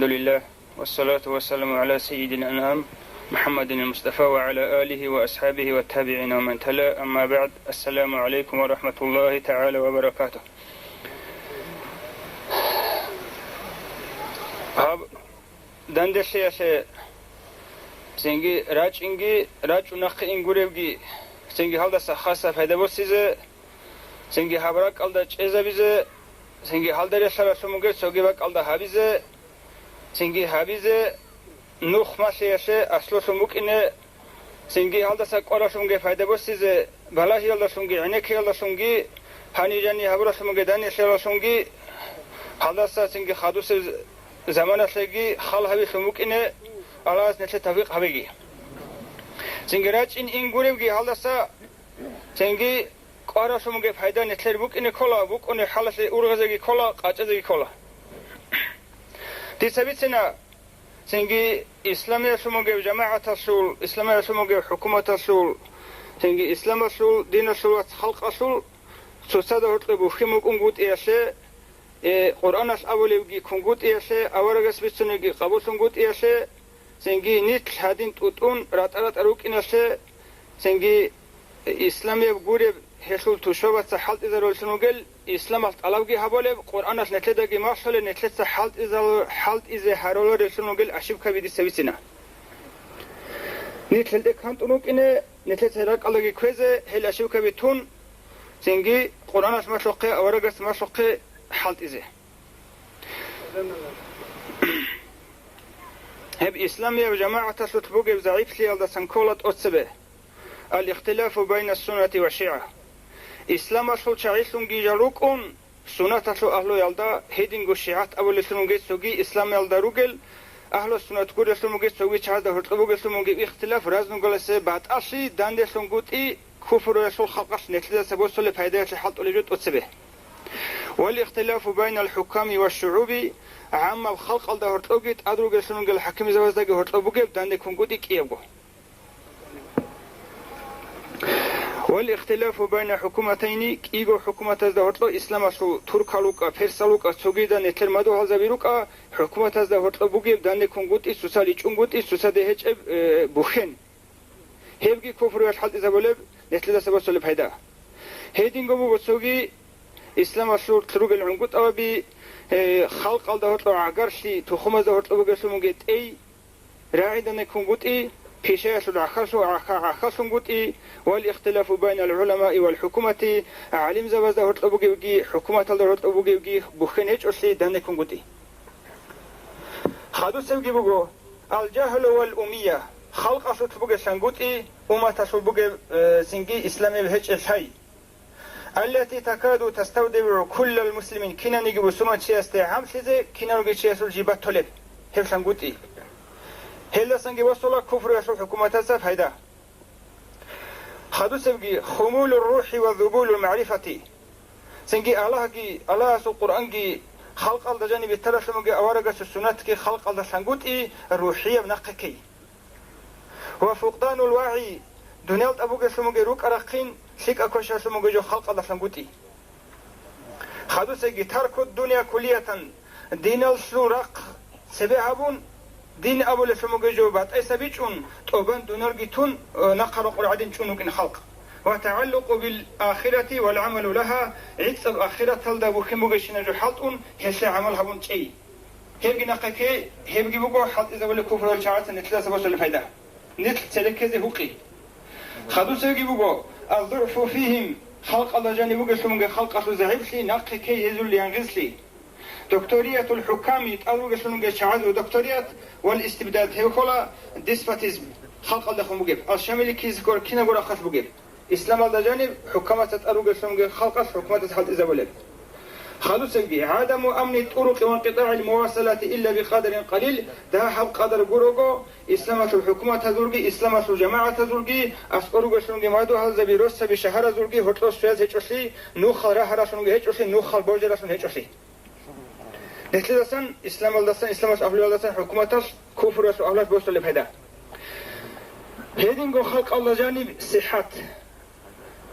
الحمد لله والصلاة والسلام على سيد الأنام محمد المصطفى وعلى آله وأصحابه والتابعين ومن تلا. أما بعد، السلام عليكم ورحمة الله تعالى وبركاته. دندشيا سنجي راج ونخ إنغوريبجي سنجي هذا سخاسة فهذا بسيزة سنجي هبرك على جزء بيزة سنجي هذا رشلا سموجي سوجي بك على هابيزة سنجي هابيزة نخ ما شيء أصله سموك إنه سنجي هذا سكورا سموجي فهذا بسيزة بلاهي هذا سموجي عنك هذا سموجي هني جاني هبرا سموجي داني شلا سموجي هذا سنجي خادوس زمان سنجي خال هبي سموك إنه الله نشأ توفيق هبيجي سنجي راج إنغوريبجي هذا سنجي قارا سموجي فايدة نتلر بوك إنه كلا بوك إنه حالة أورغزي كلا قاعدة كلا تسبيتنا سنجي إسلامي سموجي جماعة الرسول إسلامي سموجي حكومة الرسول سنجي إسلام الرسول دين الرسول خلق الرسول سوسادة هتلبو خيمك أنقود إيشه قرآن أول يجي كنقود إيشه أورغس بيتسنجي قبول سنقود إيشه سنجي نيت هادين تؤتون رات أروك إنشه سنجي إسلامي بقولي هشول تشوفت سحلت إذا رول سنوجل إسلام الألوجي هبولي قرآن نتلدقي ماشل نتلد سحلت إذا هرول رول سنوجل أشيب كبيد سويسنا نتلد كانت أنوك إنه نتلد هراك ألوجي كويزة هل أشيب كبيتون سنجي قرآن ما شقي أورجس ما شقي حلت إذا هب إسلامي وجماعة تسلطبوغي وزعيف لي على سنكولة أتسبه الاختلاف بين السنة والشيعة إسلام أصل شعيسونجي جاروكون سنة أصل أهل يلدا هيدينغو شيعات أول سنوجي سوجي إسلام يلدا روجل أهل السنة كور سنوجي سوجي شهادة هرتبوغي سنوجي اختلاف رازنغولسه بعد أشي داندي سنغوتي كفر رسول خلقش نتلدا سبوسل فايدة حلت أوليجوت أتسبه والاختلاف بين الحكام والشعوب عام الخلق على هرتوجت أدرج سنوجل الحكم زوجته هرتوجت داندي كونغودي كيابو والاختلاف بين حكومتين كيغو حكومة زهرتلو إسلام شو تركالوكا فيرسالوكا سوغيدا نتلمدو هالزبيروكا حكومة زهرتلو بوجيب داندي كونغوتي سوسالي چونغوتي سوسادي هيج بوخين هيبجي كفر يشحل إذا بولب نتلدا سبسول بهيدا هيدينغو بوسوغي إسلام شو تروجل عنقود أو بي خلق على هرتلو عقرشي تخوم زهرتلو بوجسوموجيت أي راعيدا كونغوتي بيشاش العخاسونغوتي والاختلاف بين العلماء والحكومة علم زوازة هرتلوبوغي حكومة الهرتلوبوغي بخنيج أصلي دانكونغوتي خادو سوغي بوغو الجهل والأمية خلق أصلتبوغي سنغوتي أمة تصلبوغي سنغي إسلامي بهج الحي التي تكاد تستودع كل المسلمين كنا نجيب سمان شيستي عام شيزي كنا نجيب شيسو الجيبات طلب هف سنغوتي هلا سنجي وصل كفر يسوع حكومة تسف هيدا خدو سبجي خمول الروح وذبول المعرفة سنجي الله سو القرآن جي خلق الله جانب الثلاث مجي أورجس السنة كي خلق الله سنجوت الروحية بنقكي وفقدان الوعي دنيا أبوك سمجي روك أرقين شيك أكوش سمجي جو خلق الله سنجوتي خدو سنجي ترك الدنيا كلية دين السورق سبعبون دين أبو لسموجي جوبات أي سبيجون توبان دونرجيتون نقر قرعدين شونك إن خلق وتعلق بالآخرة والعمل لها عيد الآخرة تلدا بوخموجي شنجو حلتون هسه عملها بون شيء هيبجي نقكي هيبجي بقول حلت إذا ولا كفر الشعات نتلا سبوس الفايدة نتل سلكة هوقي خدو سيجي بقول الضعف فيهم خلق الله جانبوجي سموجي خلق أصل زعيبسي نقكي يزول ينغسلي دكتورية الحكام يتقالوا قسمون شعاد ودكتورية والاستبداد هي كلها ديسباتيزم خلق الله خموجب الشامل كيز كور كنا جورا خش بوجب إسلام الله جانب حكامة تتقالوا قسمون خلق حكومة تحل إذا ولد خلص بي عدم أمن الطرق وانقطاع المواصلات إلا بقدر قليل ده حب قدر جوروجو إسلام الحكومة تزورجي إسلام الجماعة تزورجي أسقروا قسمون ما دو هذا بيروس بشهر زورجي هتلوس فيز هتشوسي نوخ راه راسون هتشوسي نوخ البوج راسون هتشوسي نتلدسن إسلام الدسن إسلام أفلو الدسن حكومتش كفر رسول الله بوصل بهذا هيدينغو خلق الله جانب صحة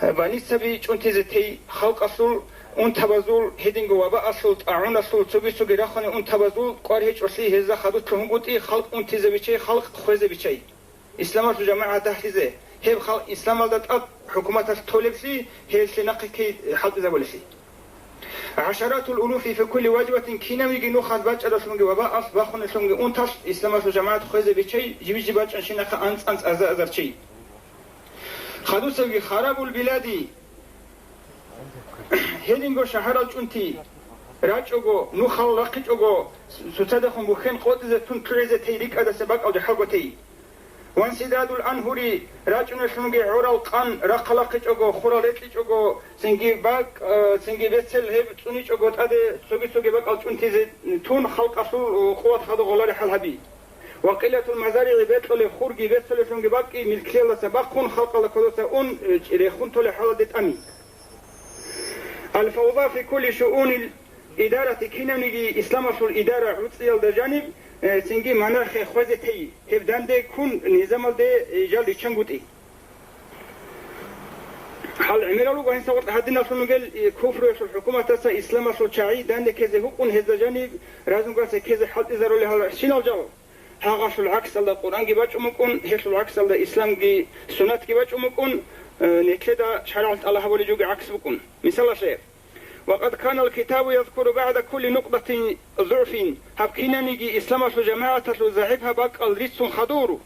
بني سبي چونتي زتي خلق أصل اون تبازول هدینگو و با اصل اعون اصل سوگی رخونه اون تبازول قاری هیچ اصلی هزا خدو تهمگوتی خلق اون تیزه بیچه خلق خوزه بیچه اسلام تو جماعه تحتیزه هب خلق اسلام داد حکومت طولبسی هیچ نقی کی حد زبولسی عشرات الالوف في كل وجبه كينا ميجي نو خد باج رسمي وبا اص باخون سمغي اون تاس اسلام تو جماعه خوزه بیچه جیبی باج انشینه انس از چی خدو سوگی خراب البلادی هلینگو شهر چونتی راچوگو نو خال رقیچوگو سوتده خون بخن قوتزه تون کریزه تیریک ادا سبق او دحقوتی وانسداد الانهوری راچون شمگی عورال قان رقلقیچوگو خورالتیچوگو سنگی باق سنگی بسل هب تونیچوگو تاده سوگی باق او چونتی تون خلق اصول قوت خدو غلار حلحبی وقلة المزارع بيتل خورجي بيتل شونجي باقي ملكي الله سبقون خلق الله كذا اون ريخون تول حالة امي الفوضى في كل شؤون الإدارة كنا نجي إسلام شو الإدارة عطسي الجانب سنجي مناخ خوازتي هبدان ده كون نظام ده جال يشنغوتي حال عملوا وين صوت هدينا شو نقول كفر شو الحكومة تسا إسلام شو شعي دان ده كذا هو هذا جانب لازم قاس كذا حال إذا رولي هلا شنو الجو هذا شو العكس على القرآن جباش أمكن هيش العكس على الإسلام جي سنة جباش أمكن نكذا شرع الله ولي جوج عكس بكون مثال شيء وقد كان الكتاب يذكر بعد كل نقطة ضعف هب كنا نجي إسلام شو جماعة شو زعيبها بق الريس خدور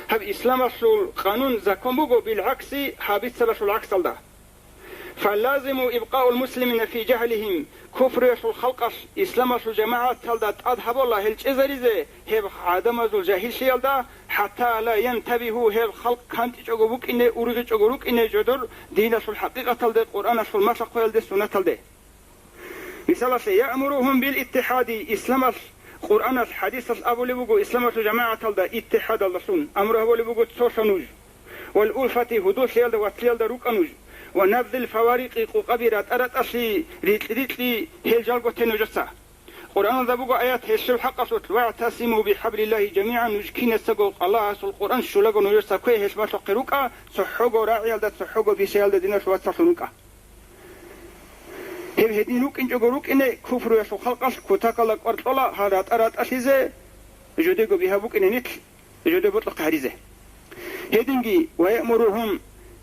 هب إسلام شو قانون زكمبو بالعكس هابيت شو العكس الله فلازم إبقاء المسلمين في جهلهم كفر شو الخلق إسلام شو جماعة تلدت أذهب الله الجزريزة هب عدم ذو الجاهل شيء ده حتى لا ينتبهوا هب خلق كانت جوجوك إن أورج جوجوك إن جدر دين شو الحقيقة تلد القرآن شو المسق يلد السنة تلد مثال يأمرهم بالاتحاد إسلام القرآن الحديث أبو لبوجو إسلام شو جماعة تلد اتحاد اللسون أمره أبو لبوجو تسوشنوج والألفة هدوش يلد وتلد روك أنوج ونبذ الفوارق قبيرات أرد أشي ريتلي هيجال قتين وجسا قرآن ذبوغ آيات هشل حق صوت واعتصموا بحبل الله جميعا نجكين السقوق الله سو القرآن شلقوا نجسا كوي هش باشا قروكا سحوغو راعي يلدت سحوغو بيشي يلدت دينا شوات سحلونكا هب هدينوك إنجو قروك إنه كفر يشو خلقش كتاك الله قرط الله هارات أرد أشيزة جوديقو بيهابوك إنه نتل جودي بطلق هاريزة هدينجي ويأمرهم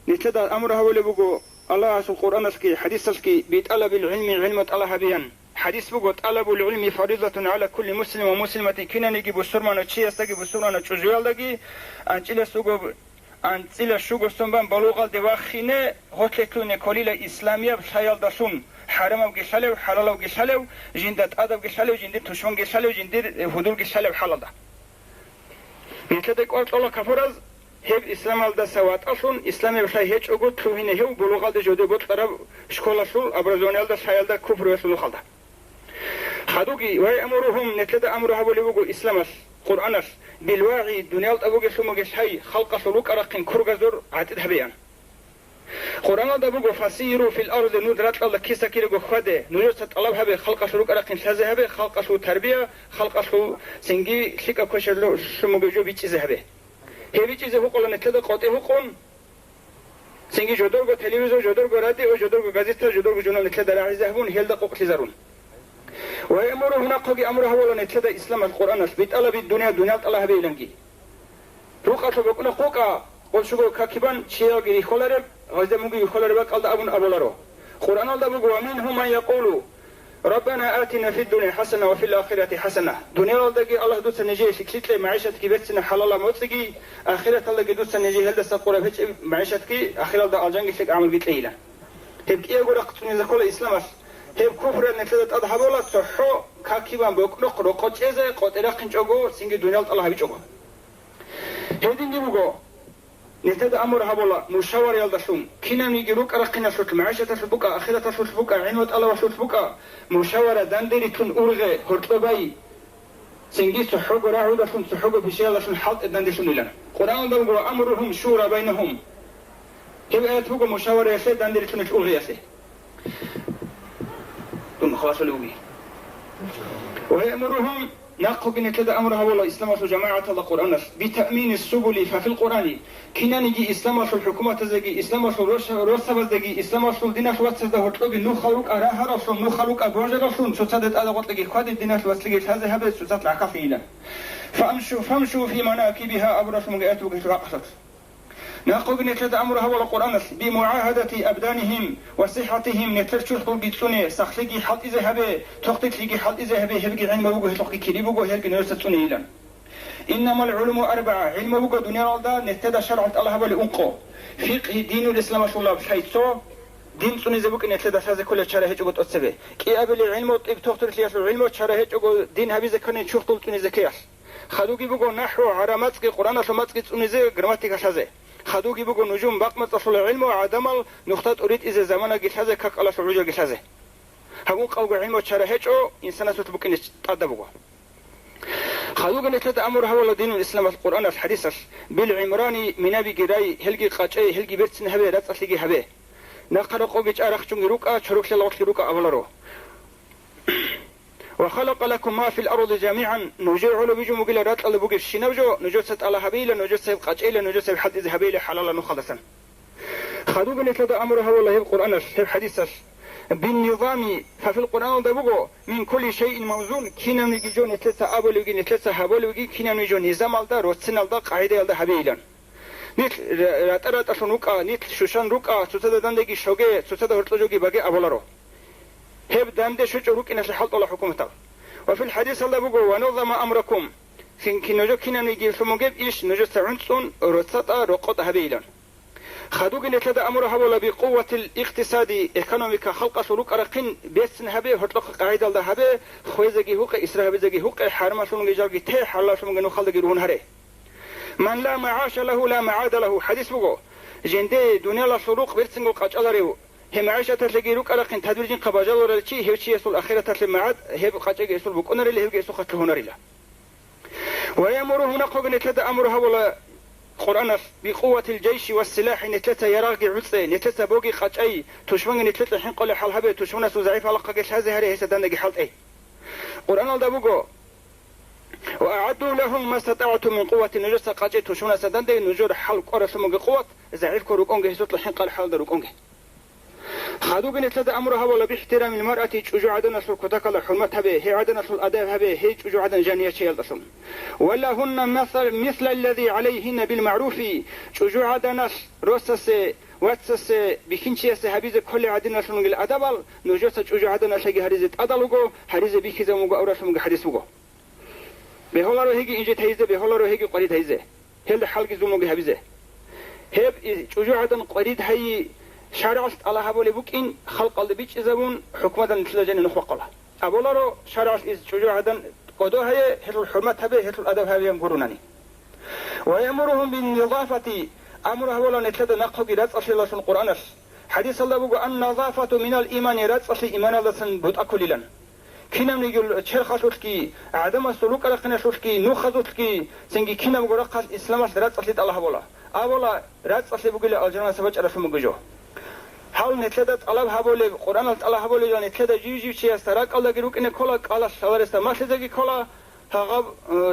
نتلدى أمرها ولبقوا الله سو القرآن اسكي حديث اسكي بيتطلب العلم علمة الله بيان حديث بقوا طلب العلم فريضة على كل مسلم ومسلمة كنا نجي بسرمانة تشي استجي بسرمانة تشوزيال دقي أنتلا سوق أنتلا شوق سنبان بلوغ دواخنة هتلتون كليل إسلامية بشيال دسون حرام وجسالو حلال وجسالو جندت أدب جسالو جندت تشون جسالو جندت هدول جسالو حلال ده نتلدى قلت الله كفرز هب إسلام على سوات أصلا إسلام بشاي هيج أقول توهينه هو بلوغ على جودة قلت قرب شكل أصل أبرزوني على شايل ده كفر ويسلو خلده خدوكي ويأمرهم نتلدى أمرها بلوغ إسلام قرآن بالواعي الدنيا أبوك سمو جشاي خلق سلوك أرقين كرغزور عتد هبيان قرآن ده بلوغ فسيروا في الأرض ندرت الله كيسا كيرغو خده نجوست طلب هبه خلق سلوك أرقين شازه هبه خلق سلوك تربية خلق سلوك سنجي شيكا كوشر سمو جو بيتشيزه هبه هیچ چیزی حقوق نتلد قاطع حقوق سنگی جدرگو تلویزیون جدرگو رادیو جدرگو گازیتا جدرگو جورنال نتلد راعي هبون هيل دقوق تزارون ويأمر هنا قوي أمره ولا نتلد إسلام القرآن بيتألا بالدنيا دنيا الله بيلنجي روقة بقول قوقا قل شو كاكيبان شيء غير خلره غزة مجي خلره بق الله أبون أبولارو قرآن الله بقول منهم من يقولوا ربنا آتنا في الدنيا حسنة وفي الآخرة حسنة دنيا الله الله دوس نجي شكلت لي معيشتك بيتنا حلال موتسكي آخرة الله دوس نجي هل دس القرى بيتش معيشتك آخرة الله أجنك شك عمل بيت ليلة هب كي أقول أقتني إذا كل إسلام هب كفر نفذت أضحى ولا صحو كاكيبان بقولك رقص إذا قتل خنجوجو سنج دنيا الله بيجوجو هدين جيبوجو نتدى أمر هبولا مشاور يلدسون كنا نيجروك أرقنا شوت معيشة سبوكا آخرة شوت بوكا عينوت الله وشوت بوكا مشاورة دندري تون أورغي هرتباي سنجي سحوق راعودة شون سحوق بشيء الله شون حط دندري شون لنا قرآن دلقوا أمرهم شورى بينهم كيف آيات بوكا مشاورة يسي دندري تون أورغي يسي ثم خلاص الأوغي ويأمرهم نقوقين تدا أمرها والله إسلام جماعة الله قرآن بتأمين السبل ففي القرآن كنا نجي إسلام الحكومة زجي إسلام الرسالة زجي إسلام الدين الوسط ده هتلقي نو خلق أراها رسول نو خلق أبوج رسول سوسدت على وقت لقي خد الدين الوسط لقي هذا هبل سوسات العكافيلا فامشوا في مناكبها أبرش مجاءات وجه رقصت نقول نتلد أمرها ولا قرآن بمعاهدة أبدانهم وصحتهم نتلشوا خلق تسوني سخلقي حل إذهبه تقتل لقي حل إذهبه هبقي علم وجه تقتل كريب وجه هلقي نرسل تسوني إلى إنما العلوم أربعة علم وجه دنيا الله نتلد شرعة الله ولأنقو فقه دين الإسلام شو الله بحيث دين سوني زبوك نتلد شاذ كل شرعه جوت أتسبه كي أبل العلم وطيب تقتل ليش العلم شرعه جو دين هبي زكني شوف تقتل زكياش خدوقي بقول نحو عرامات قرآن شمات تسوني زي جراماتيك شاذ خدوقي بقول نجوم باقمة تصل العلم وعدم نقطة أريد إذا زمان جشازة كك الله سرجة جشازة هقول قوي علم وشرهج أو إنسان تطبق إن تدبوا خدوقي نتلت أمرها ولا دين الإسلام القرآن الحديث بالعمراني من أبي جراي هلقي قاجي هلقي بيرتن هبه لا تسلقي هبه نقرأ قوي أرخ جون روكا شروك للوقت روكا أولرو وخلق لكم ما في الأرض جميعا نجوع على بيجو مقيل رات الله بوقف شنوجو نجوع ست على هبيلة نجوع سيب قاجيلة نجوع سيب حد إذا هبيلة حلالا نخلصا خدوق نتلدى أمرها والله القرآن هب حديث بالنظام ففي القرآن دبوغو من كل شيء موزون كنا نجيجو نتلسى أبولوغي نتلسى هبولوغي كنا نجيجو نظام الدا روتسن الدا قاعدة الدا هبيلا نتل رات أشون روكا نتل شوشان روكا سوسدا دندگي شوغي سوسدا هرطلوجوغي باقي أبولارو هب دانده شجع روك إن حلط الله حكومته وفي الحديث الله بقول ونظم أمركم كنجو كنا نجيب سموجب إيش نجو سعنصون رصتا رقط هبيلا خدوق نتلد أمرها ولا بقوة الاقتصاد إيكونوميكا خلق سلوك أرقين بيسن هبه هطلق قاعدة الله هبه خويزجي هوك إسرائيل زجي هوك حرم شلون جالجي تيه حلا شلون جنو خلق يروون هره من لا معاش له لا معاد له حديث بقول جندي دنيا لا سلوك بيرسنجو قاج أدريو هم عايشة تلقيروك أرقين تدريجين قباجل ولا شيء هو شيء يسول أخيرا تسلم معاد هي بقاجة يسول بكونر اللي هو يسول خطه هنر له ويأمره هنا قبل نتلت أمرها ولا قرآن بقوة الجيش والسلاح نتلت يراقي عصي نتلت بوقي قاجي تشمن نتلت حين قال حال هبه تشمن سوزعيف على قاجش هذه هي سدان حالت أي قرآن الدبوغو وأعدوا لهم ما استطعتم من قوة نجس قاجي تشمن سدان دي نجور حال قرص من قوة زعيف كروكونج يسول حين قال حال دروكونج خدوق نتلد أمرها ولا باحترام المرأة تجو عدنا سل كتكل حرمتها به هي عدنا سل أدابها به هي تجو عدنا جانية شيء الأصل ولا هن مثل الذي عليهن بالمعروف تجو عدنا رسس واتسس بكنشيس هبيز كل عدنا سل من الأدبال نجوس تجو عدنا شيء هريزة أدلوجو هريزة بيكذا موجا أورس موجا حديث موجا بهولا روهيجي إنجت هيزة بهولا روهيجي قريد هيزة هل حلق زوم موجا هبيزة هب تجو عدنا قريد هي شارع الله هبولي بوكين خلق البيج إذابون حكومة نتلجين نخوقلها أبولارو شارع إذ شجوع عدن قدو هي هل الحرمات هبه هل الأدب هبه ينقرونني ويأمرهم بالنظافة أمره ولا نتلد نقه رات أصل الله سن القرآن حديث الله بقول النظافة من الإيمان رات أصل إيمان الله سن بود أكللا كنا نقول شرخ سوتكي عدم السلوك على سوتكي نوخ سوتكي سنجي كنا بقول رقص إسلام رات أصل الله بولا أبولا رات أصل بقول الجنة سبج على سمو جوه حال نتلدت الله هبولي قرآن الله هبولي يعني نتلد جيجي شيء استراك الله جروك إن كلا الله سوارست ما تزكي كلا هغب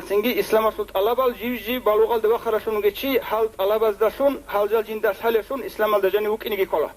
سنجي إسلام رسول الله بال جيجي بالوغال دوا خرشون جي حال الله بس داشون حال جال جين داش حالشون إسلام الدجاني وك إنجي كلا